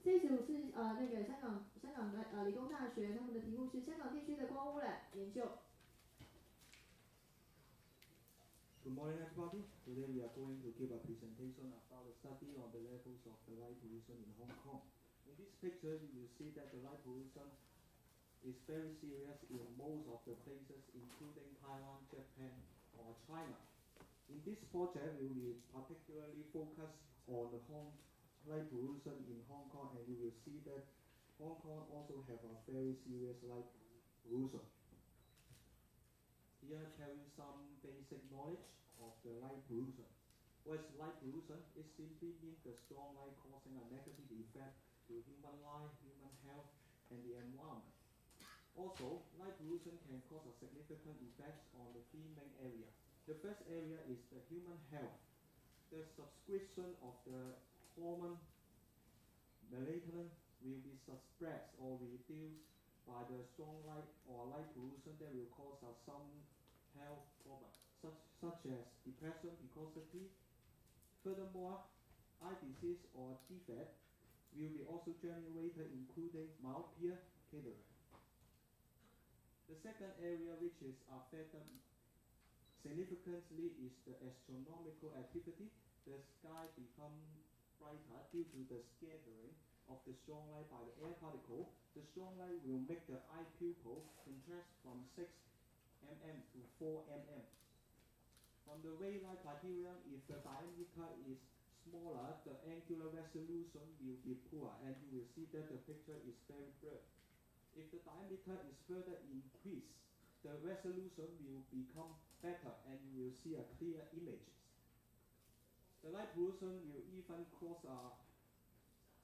这一组是那个香港的理工大学，他们的题目是香港地区的光污染研究。Good morning, everybody. Today we are going to give a presentation about the study on the levels of the light pollution in Hong Kong. In this picture, you will see that the light pollution is very serious in most of the places, including Taiwan, Japan, or China. In this project, we will particularly focus on the light pollution in Hong Kong, and you will see that Hong Kong also have a very serious light pollution. Here I tell you some basic knowledge of the light pollution. What is light pollution? It simply means the strong light causing a negative effect to human life, human health, and the environment. Also, light pollution can cause a significant effect on the three main areas. The first area is the human health. The subscription of the hormone melatonin will be suppressed or reduced by the strong light or light pollution that will cause some health problems, such as depression because of heat. Furthermore, eye disease or defect will be also generated, including myopia, cataract. The second area which is affected significantly is the astronomical activity. The sky becomes brighter due to the scattering of the strong light by the air particle. The strong light will make the eye pupil contract from 6 mm to 4 mm. From the wavelight criterion, if the diameter is smaller, the angular resolution will be poor, and you will see that the picture is very blurred. If the diameter is further increased, the resolution will become better, and you will see a clear images. The light pollution will even cause a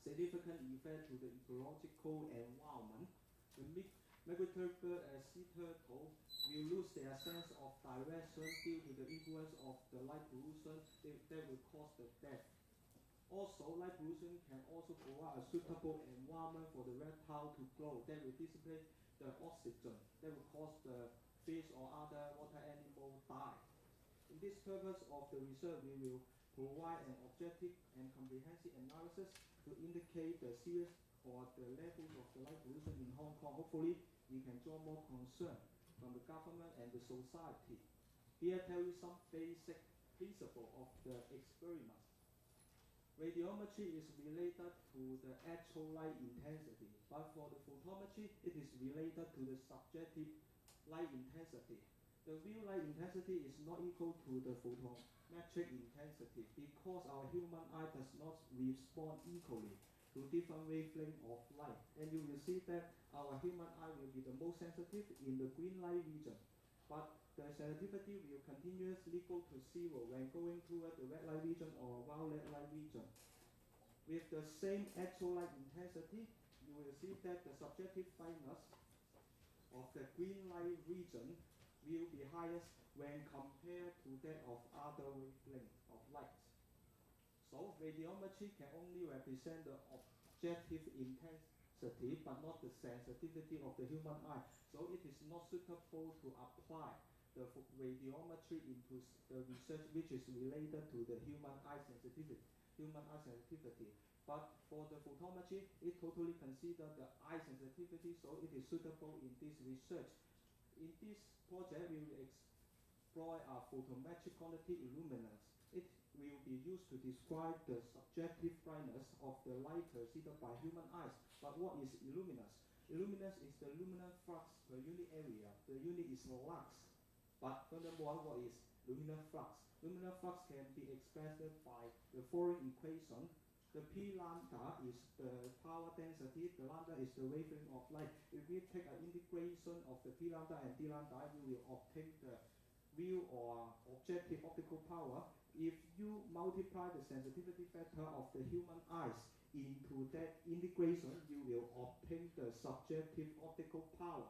significant effect to the ecological environment. The migratory bird and sea turtle will lose their sense of direction due to the influence of the light pollution that will cause the death. Also, light pollution can also provide a suitable environment for the reptile to grow that will dissipate the oxygen that will cause the fish or other water animal die. In this purpose of the research, we will provide an objective and comprehensive analysis to indicate the serious or the levels of the light pollution in Hong Kong. Hopefully, we can draw more concern from the government and the society. Here I tell you some basic principle of the experiment. Radiometry is related to the actual light intensity, but for the photometry, it is related to the subjective light intensity. The real light intensity is not equal to the photometric intensity because our human eye does not respond equally to different wavelengths of light. And you will see that our human eye will be the most sensitive in the green light region, but the sensitivity will continuously go to zero when going toward the red light region or violet light region. With the same actual light intensity, you will see that the subjective brightness of the green light region will be highest when compared to that of other wavelengths of light. So radiometry can only represent the objective intensity but not the sensitivity of the human eye. So it is not suitable to apply the radiometry into the research which is related to the human eye sensitivity. But for the photometry, it totally considers the eye sensitivity, so it is suitable in this research. In this project, we will explore a photometric quantity illuminance. It will be used to describe the subjective brightness of the light perceived by human eyes. But what is illuminance? Illuminance is the luminous flux per unit area. The unit is lux. But furthermore, what is luminous flux? Luminous flux can be expressed by the following equation. The P lambda is the power density, the lambda is the wavelength of light. If we take an integration of the P lambda and D lambda, we will obtain the real or objective optical power. If you multiply the sensitivity factor of the human eyes into that integration, you will obtain the subjective optical power.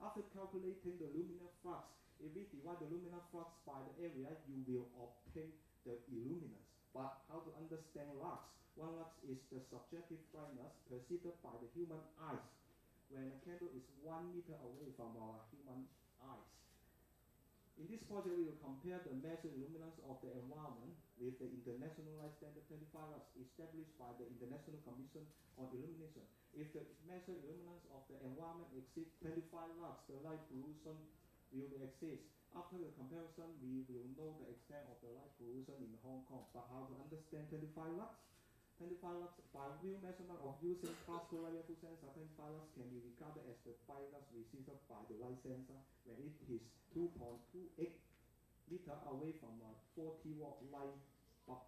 After calculating the luminous flux, if we divide the luminous flux by the area, you will obtain the illuminance. But how to understand lux? One lux is the subjective brightness perceived by the human eyes when a candle is 1 meter away from our human eyes. In this project, we will compare the measured illuminance of the environment with the international light standard 25 lux established by the International Commission on Illumination. If the measured illuminance of the environment exceeds 25 lux, the light pollution will exist. After the comparison, we will know the extent of the light pollution in Hong Kong. But how to understand 25 lux? 25 lux by real measurement of using Pasco light level sensor. 25 lux can be regarded as the brightness received by the light sensor when it is 2.28 meter away from a 40 watt light bulb.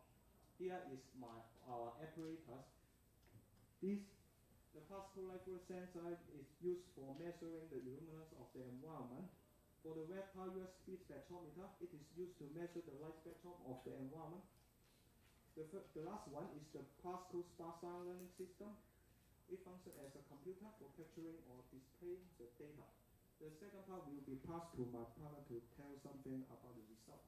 Here is our apparatus. The Pasco light level sensor is used for measuring the illuminance of the environment. For the red power USB spectrometer, it is used to measure the light spectrum of the environment. The last one is the Pasco Spark learning system. It functions as a computer for capturing or displaying the data. The second part will be passed to my partner to tell something about the result.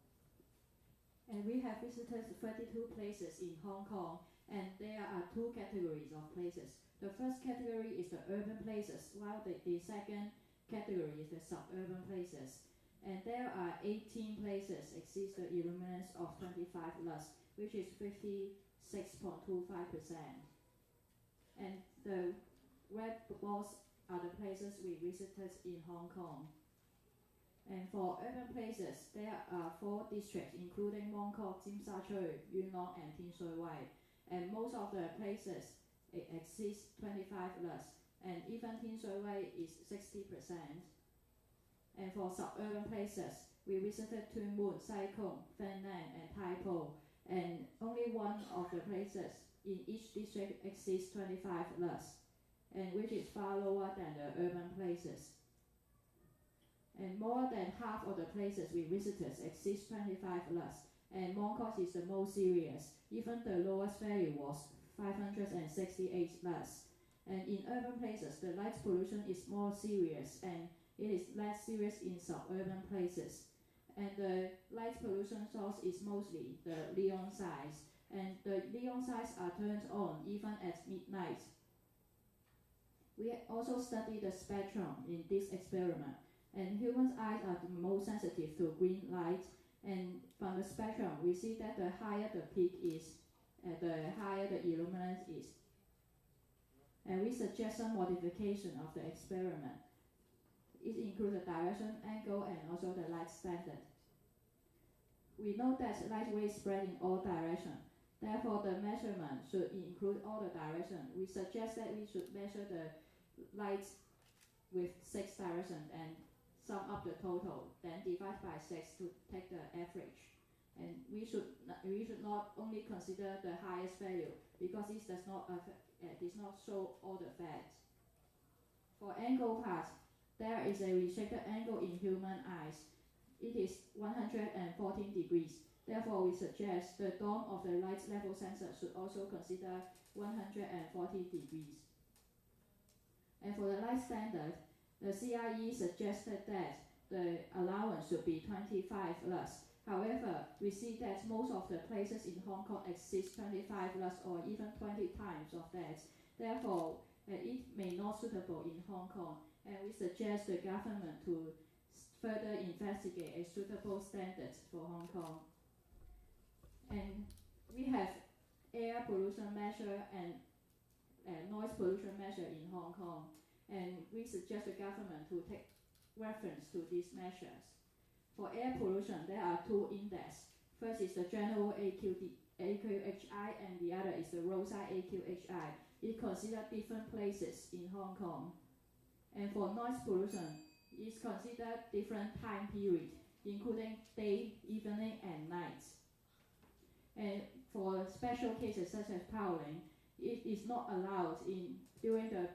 And we have visited 32 places in Hong Kong, and there are two categories of places. The first category is the urban places, while the second category is the suburban places. And there are 18 places exceeds the illuminance of 25 lux, which is 56.25%. And the red balls are the places we visited in Hong Kong. And for urban places, there are 4 districts, including Mongkok, Tsui, Yuen Long, and Tsui. And most of the places exceeds 25 lux, and even Tsui is 60%. And for suburban places, we visited Tsim, Sai Kung, Fan Nan, and Tai Po, and only one of the places in each district exceeds 25 lux, and which is far lower than the urban places. And more than half of the places we visited exceeds 25 lux, and Mongkok is the most serious. Even the lowest value was 568 lux. And in urban places, the light pollution is more serious, and it is less serious in suburban places. And the light pollution source is mostly the neon signs, and the neon signs are turned on even at midnight. We also studied the spectrum in this experiment, and human eyes are the most sensitive to green light, and from the spectrum we see that the higher the peak is, the higher the illuminance is. And we suggest some modification of the experiment. It includes the direction, angle, and also the light standard. We know that light waves spread in all directions. Therefore, the measurement should include all the directions. We suggest that we should measure the light with 6 directions and sum up the total, then divide by 6 to take the average. And we should not only consider the highest value, because this does not show all the facts. For angle part, there is a restricted angle in human eyes. It is 114 degrees. Therefore, we suggest the dome of the light level sensor should also consider 140 degrees. And for the light standard, the CIE suggested that the allowance should be 25 lux. However, we see that most of the places in Hong Kong exceed 25 lux or even 20 times of that. Therefore, it may not suitable in Hong Kong, and we suggest the government to further investigate a suitable standard for Hong Kong. And we have air pollution measure and noise pollution measure in Hong Kong, and we suggest the government to take reference to these measures. For air pollution, there are 2 indexes. First is the general AQHI, and the other is the roadside AQHI. It considers different places in Hong Kong. And for noise pollution, it's considered different time period, including day, evening, and night. And for special cases such as prowling, it is not allowed during the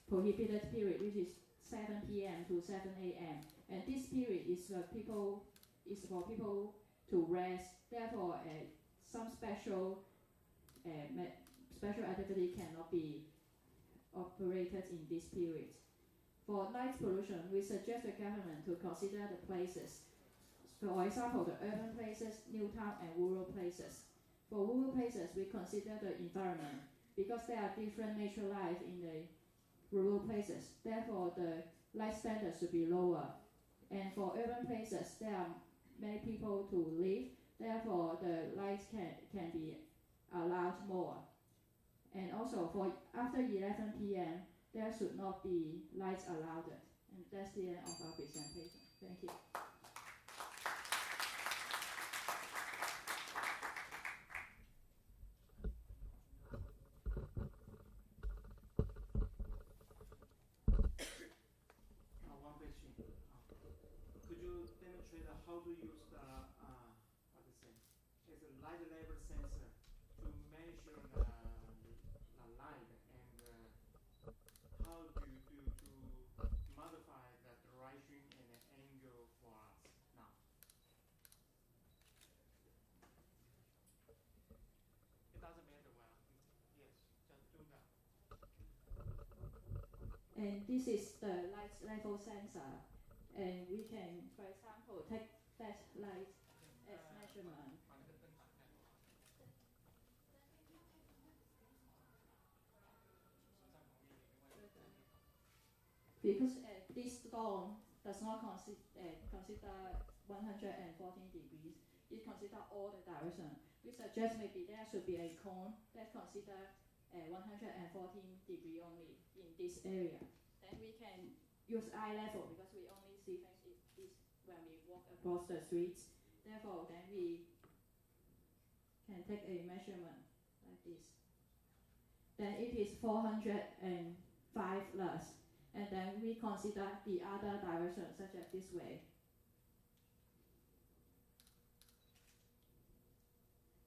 prohibited period, which is 7 p.m. to 7 a.m. And this period is for people to rest. Therefore, some special activity cannot be operated in this period. For light pollution, we suggest the government to consider the places. For example, the urban places, new town, and rural places. For rural places, we consider the environment, because there are different nature life in the rural places. Therefore, the light standard should be lower. And for urban places, there are many people to live, therefore the lights can be allowed more. And also for after 11 p.m., there should not be lights allowed. And that's the end of our presentation. Thank you. One question. Could you demonstrate how to use the as a light level sensor to measure the light, and how do you to modify the direction and the angle for us now? It doesn't matter well. Yes, just do that. And this is the light level sensor. And we can, for example, take that light as measurement. Because this stone does not consider 114 degrees, it considers all the direction. We suggest maybe there should be a cone that considers 114 degree only in this area. Then we can use eye level because we only see things is when we walk across the streets. Therefore, then we can take a measurement like this. Then it is 405 lux. And then we consider the other direction, such as this way.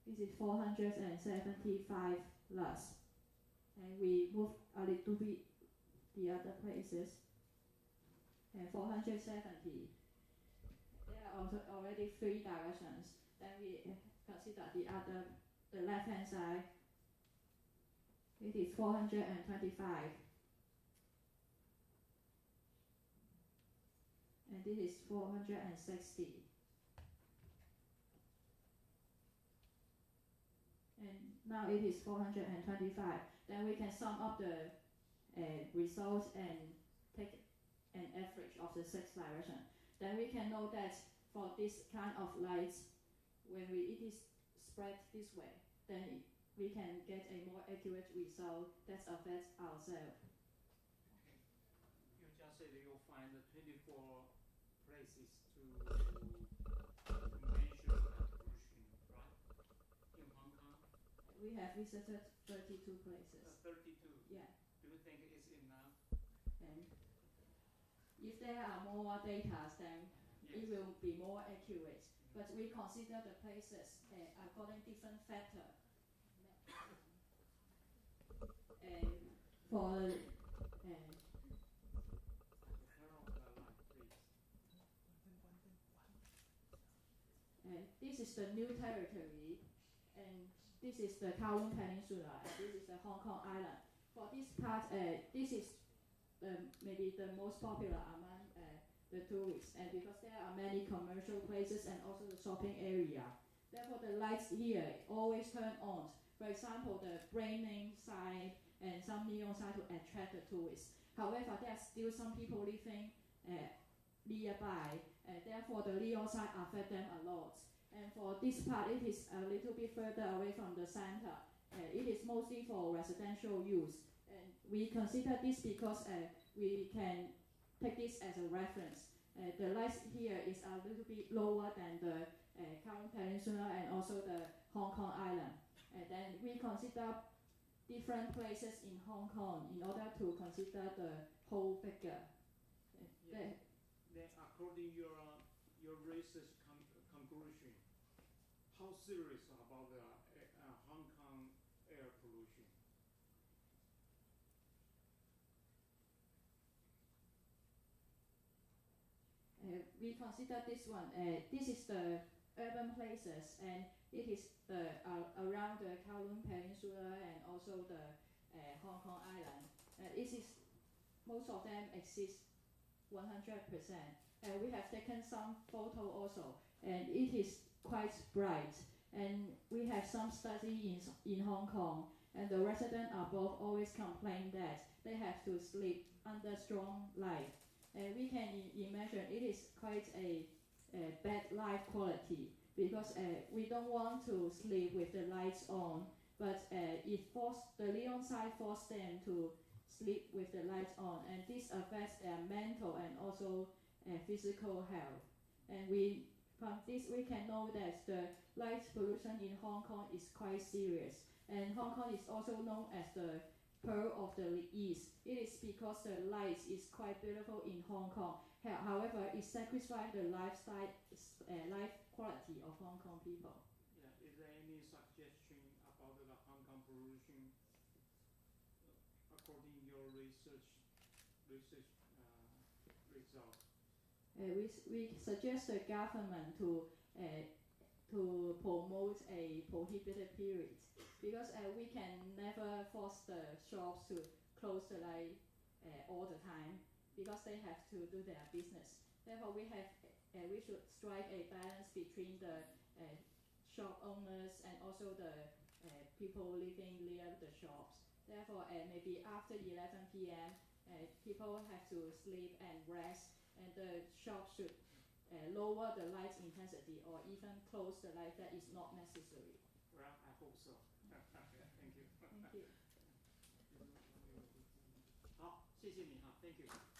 This is 475 lux. And we move a little bit the other places. And 470. There are also already 3 directions. Then we consider the left hand side. It is 425. And this is 460. And now it is 425. Then we can sum up the results and take an average of the 6 directions. Then we can know that for this kind of lights, when it is spread this way, then we can get a more accurate result that affects ourselves. Okay. You just said you'll find 24 places to measure the pollution, right? In Hong Kong? We have visited 32 places. 32? Yeah. Do you think it's enough? And if there are more data, then Yes. it will be more accurate. But we consider the places according to different factors. For this is the new territory, and this is the Kowloon Peninsula, and this is the Hong Kong Island. For this part, this is maybe the most popular among the tourists, and because there are many commercial places and also the shopping area. Therefore, the lights here always turn on. For example, the branding sign and some neon sign to attract the tourists. However, there are still some people living nearby, therefore the neon sign affect them a lot. And for this part, it is a little bit further away from the center. It is mostly for residential use. And we consider this because we can take this as a reference. The lights here is a little bit lower than the Kowloon Peninsula and also the Hong Kong Island. And then we consider different places in Hong Kong in order to consider the whole figure. Then according to your research conclusion, how serious about the Hong Kong air pollution? We consider this one. This is the urban places, and it is the around the Kowloon Peninsula and also the Hong Kong Island. It is most of them exist 100%. We have taken some photo also, and it is quite bright. And we have some study in Hong Kong, and the residents above always complain that they have to sleep under strong light. we can imagine it is quite a bad life quality because we don't want to sleep with the lights on, but the neon sign forced them to sleep with the lights on, and this affects their mental and also physical health. And from this we can know that the light pollution in Hong Kong is quite serious. And Hong Kong is also known as the Pearl of the East. It is because the light is quite beautiful in Hong Kong. However, it sacrifices the life quality of Hong Kong people. Yeah. Is there any suggestion about the Hong Kong pollution according to your research result? We suggest the government to promote a prohibited period because we can never force the shops to close the light all the time because they have to do their business. Therefore, we should strike a balance between the shop owners and also the people living near the shops. Therefore, maybe after 11 p.m., people have to sleep and rest, and the shop should lower the light intensity or even close the light that is not necessary. Well, I hope so. Thank you. Thank you. 好，谢谢你哈，Thank you。